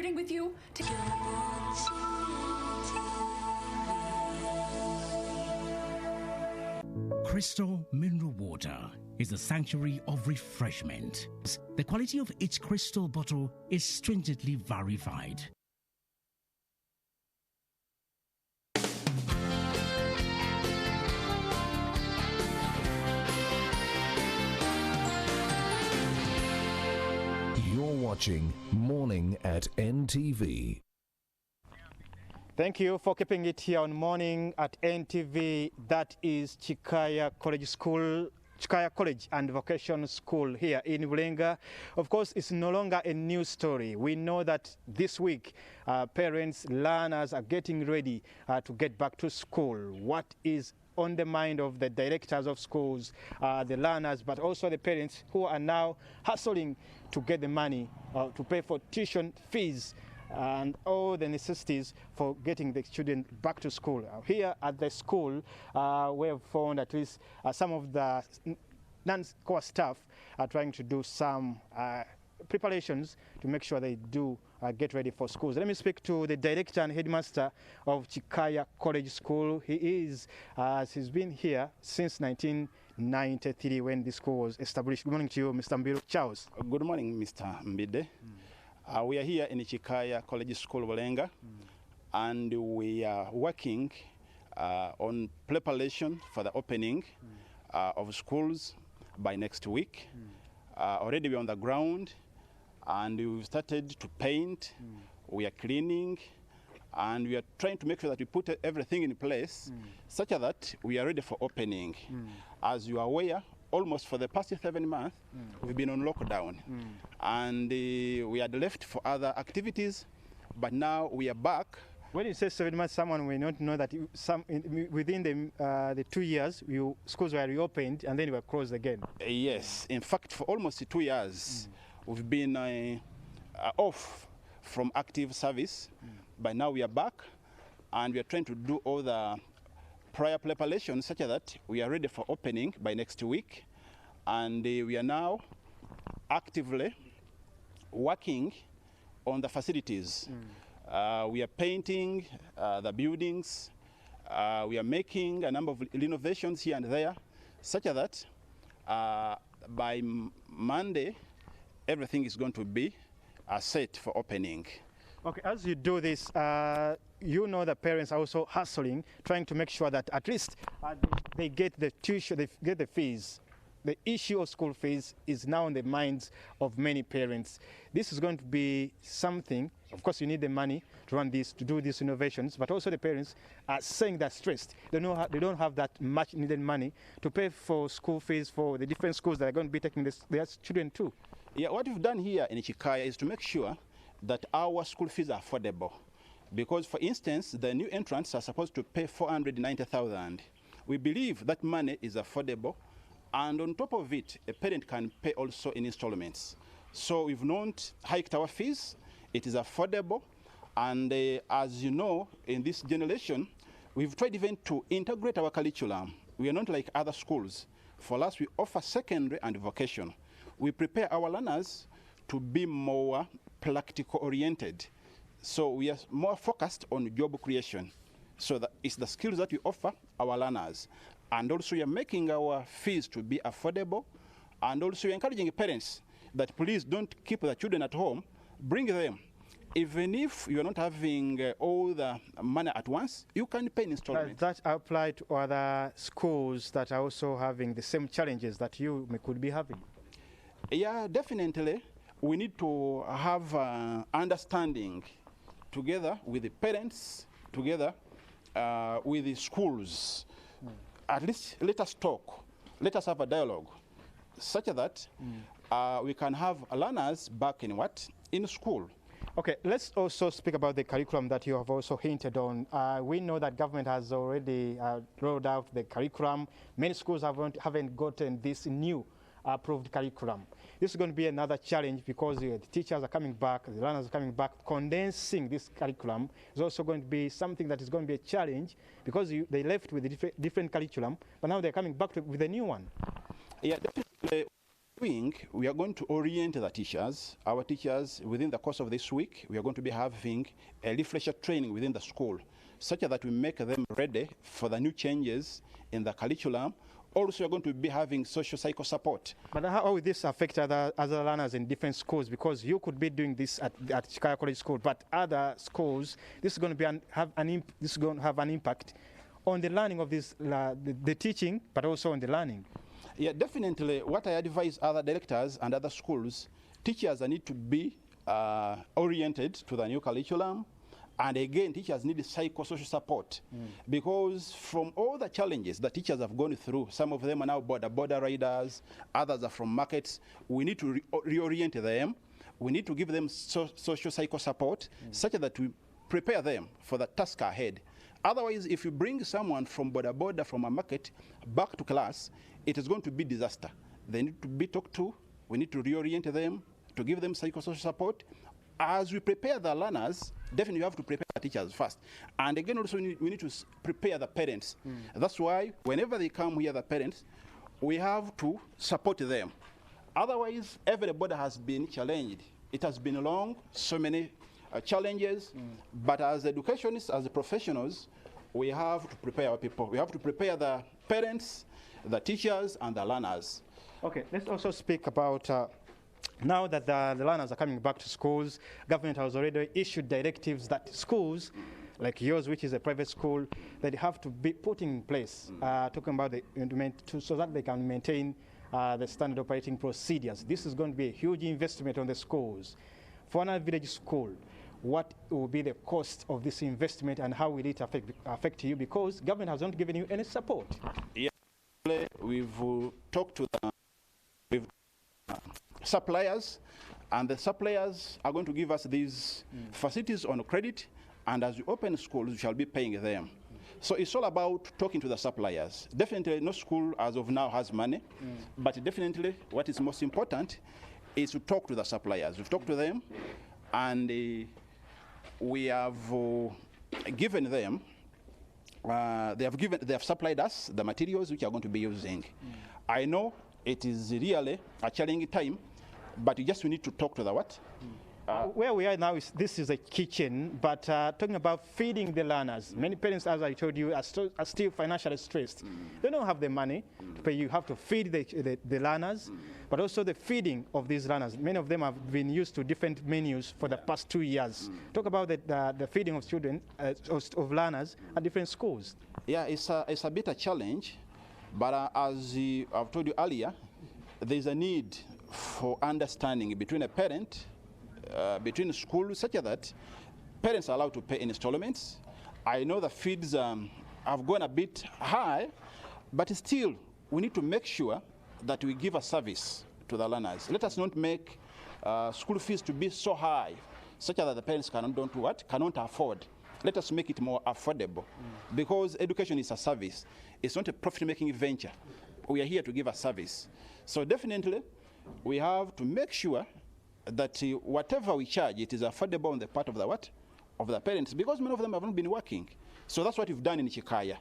With you to Crystal Mineral Water is a sanctuary of refreshment. The quality of each crystal bottle is stringently verified. You're watching Morning at NTV. Thank you for keeping it here on Morning at NTV. That is Chikaya College School, Chikaya College and Vocational School here in Bulenga. Of course, it's no longer a news story. We know that this week, parents, learners are getting ready to get back to school. What is on the mind of the directors of schools, the learners, but also the parents who are now hustling to get the money to pay for tuition fees and all the necessities for getting the student back to school. Here at the school, we have found at least some of the non-core staff are trying to do some preparations to make sure they do get ready for schools. Let me speak to the director and headmaster of Chikaya College School. He's been here since 1993 when the school was established. Good morning to you, Mr. Mbiru. Charles. Good morning, Mr. Mbide. We are here in Chikaya College School, Bulenga, and we are working on preparation for the opening of schools by next week. Already we're on the ground, and we've started to paint. We are cleaning, and we are trying to make sure that we put everything in place such that we are ready for opening. As you are aware, almost for the past 7 months, we've been on lockdown, and we had left for other activities, but now we are back. When you say 7 months, someone may not know that within the 2 years, schools were reopened and then you were closed again. Yes, in fact, for almost 2 years, we've been off from active service, but now we are back, and we are trying to do all the prior preparation such that we are ready for opening by next week, and we are now actively working on the facilities. We are painting the buildings, we are making a number of renovations here and there such that by Monday everything is going to be set for opening. Okay, as you do this, you know the parents are also hustling, trying to make sure that at least they get the tuition, they get the fees. The issue of school fees is now on the minds of many parents. This is going to be something, of course you need the money to run this, to do these innovations, but also the parents are saying they're stressed. They don't have that much needed money to pay for school fees for the different schools that are going to be taking their children to. Yeah, what we've done here in Chikaya is to make sure that our school fees are affordable. Because, for instance, the new entrants are supposed to pay 490,000. We believe that money is affordable, and on top of it, a parent can pay also in installments. So we've not hiked our fees. It is affordable, and as you know, in this generation, we've tried even to integrate our curriculum. We are not like other schools. For us, we offer secondary and vocational. We prepare our learners to be more practical oriented. So we are more focused on job creation. So that it's the skills that we offer our learners. And also we are making our fees to be affordable. And also we are encouraging parents that please don't keep the children at home, bring them. Even if you're not having all the money at once, you can pay in installments. Does that apply to other schools that are also having the same challenges that you could be having? Yeah, definitely. We need to have understanding together with the parents, together with the schools. At least let us talk, let us have a dialogue, such that we can have learners back in school. Okay, let's also speak about the curriculum that you have also hinted on. We know that government has already rolled out the curriculum. Many schools haven't gotten this new approved curriculum. This is going to be another challenge because the teachers are coming back, the learners are coming back. Condensing this curriculum is also going to be something that is going to be a challenge because they left with a different curriculum, but now they're coming back with a new one. Yeah, definitely. doing, we are going to orient the teachers. Our teachers, within the course of this week, we are going to be having a refresher training within the school, such that we make them ready for the new changes in the curriculum. Also, we are going to be having social cycle support. But how will this affect other learners in different schools? Because you could be doing this at Chikaya College School, but other schools, this is going to have an impact on the learning of this, the teaching, but also on the learning. Yeah, definitely. What I advise other directors and other schools, teachers need to be oriented to the new curriculum. And again, teachers need psychosocial support because from all the challenges that teachers have gone through, some of them are now border riders, others are from markets. We need to reorient them. We need to give them social psycho support such that we prepare them for the task ahead. Otherwise, if you bring someone from border from a market back to class, it is going to be disaster. They need to be talked to. We need to reorient them, to give them psychosocial support. As we prepare the learners, definitely you have to prepare the teachers first. And again, also we need to prepare the parents. That's why whenever they come here, the parents, we have to support them. Otherwise, everybody has been challenged. It has been long, so many challenges. But as educationists, as professionals, we have to prepare our people. We have to prepare the parents, the teachers, and the learners. Okay, let's also speak about now that the learners are coming back to schools. Government has already issued directives that schools, like yours, which is a private school, that have to be put in place, talking about so that they can maintain the standard operating procedures. This is going to be a huge investment on the schools. For a village school, what will be the cost of this investment and how will it affect you? Because government has not given you any support. Yeah, we've talked to the suppliers, and the suppliers are going to give us these facilities on credit, and as we open schools, we shall be paying them. So it's all about talking to the suppliers. Definitely no school as of now has money, but definitely what is most important is to talk to the suppliers. We've talked to them, and we have given them, they have supplied us the materials which are going to be using. I know it is really a challenging time, but we need to talk to the what? Where we are now, this is a kitchen, but talking about feeding the learners. Many parents, as I told you, are still financially stressed. They don't have the money to pay. You have to feed the learners, but also the feeding of these learners. Many of them have been used to different menus for the past 2 years. Talk about the feeding of children, of learners at different schools. Yeah, it's a bit a challenge, but as I've told you earlier, there's a need for understanding between a parent, between schools, such that parents are allowed to pay installments. I know the fees have gone a bit high, but still we need to make sure that we give a service to the learners. Let us not make school fees to be so high, such that the parents cannot afford. Let us make it more affordable, because education is a service. It's not a profit-making venture. We are here to give a service. So definitely, we have to make sure that whatever we charge, it is affordable on the part of the parents, because many of them have not been working. So that's what we've done in Chikaya.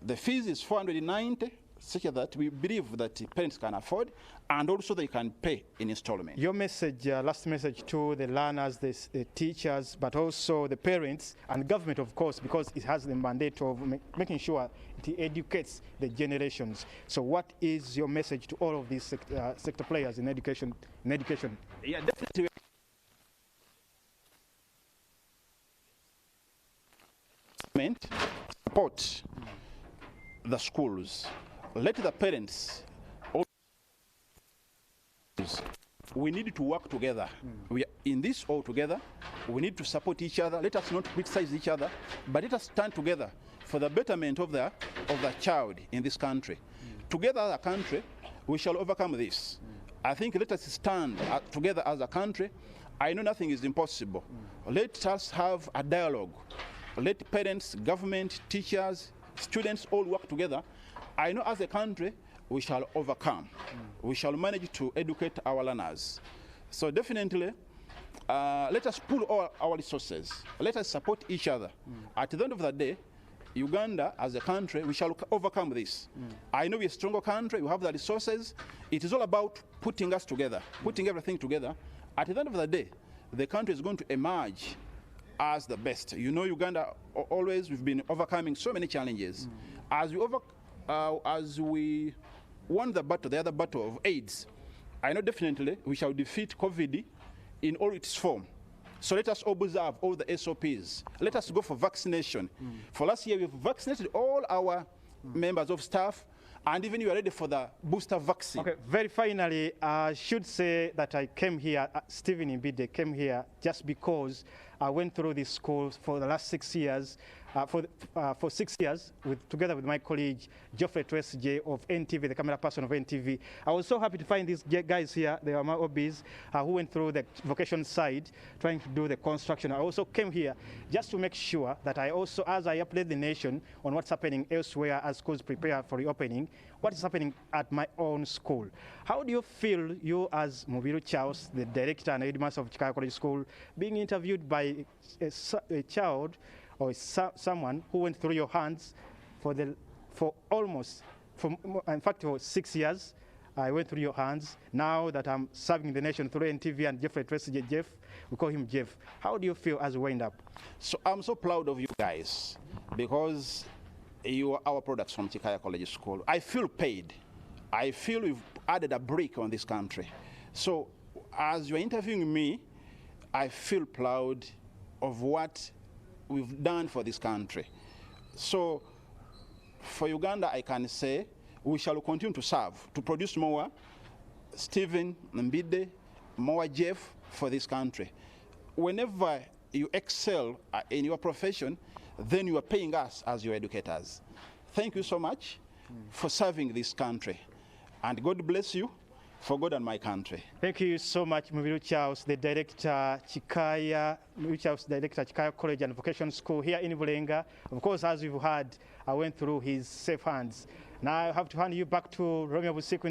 The fees is 490, such that we believe that parents can afford, and also they can pay in installment. Your message, last message to the learners, the teachers, but also the parents and government, of course, because it has the mandate of making sure it educates the generations. So what is your message to all of these sector players in education? Yeah, definitely. Support the schools. Let the parents. We need to work together. We are in this all together. We need to support each other. Let us not criticize each other, but let us stand together for the betterment of the child in this country. Together as a country, we shall overcome this. I think let us stand together as a country. I know nothing is impossible. Let us have a dialogue. Let parents, government, teachers, students all work together. I know as a country, we shall overcome. We shall manage to educate our learners. So definitely, let us pool all our resources. Let us support each other. At the end of the day, Uganda, as a country, we shall overcome this. I know we're a stronger country, we have the resources. It is all about putting us together, putting everything together. At the end of the day, the country is going to emerge as the best. You know, Uganda, always we've been overcoming so many challenges. As we won the battle, the other battle of AIDS, I know definitely we shall defeat COVID in all its form. So let us observe all the SOPs. Let us go for vaccination. For last year, we've vaccinated all our members of staff, and even you are ready for the booster vaccine. Okay, very finally, I should say that I came here, Stephen Mbide came here just because I went through this school for the last 6 years, for 6 years, together with my colleague, Geoffrey Twesigye of NTV, the camera person of NTV. I was so happy to find these guys here. They are my OBs who went through the vocation side, trying to do the construction. I also came here just to make sure that I also, as I update the nation on what's happening elsewhere as schools prepare for reopening, what is happening at my own school. How do you feel, you as Mubiru Charles, the director and headmaster of Chikaya College School, being interviewed by a child or someone who went through your hands in fact, for 6 years? I went through your hands. Now that I'm serving the nation through NTV and Geoffrey Twesigye, Jeff, we call him Jeff. How do you feel as we wind up? So I'm so proud of you guys because you are our products from Chikaya College School. I feel paid. I feel we've added a brick on this country. So as you're interviewing me, I feel proud of what we've done for this country. So for Uganda, I can say we shall continue to serve, to produce more Stephen Mbide, more Jeff for this country. Whenever you excel in your profession, then you are paying us as your educators. Thank you so much for serving this country. And God bless you for God and my country. Thank you so much, Mubiru Charles, the director, Chikaya College and Vocational School here in Bulenga. Of course, as we've heard, I went through his safe hands. Now I have to hand you back to Romeo Busiku.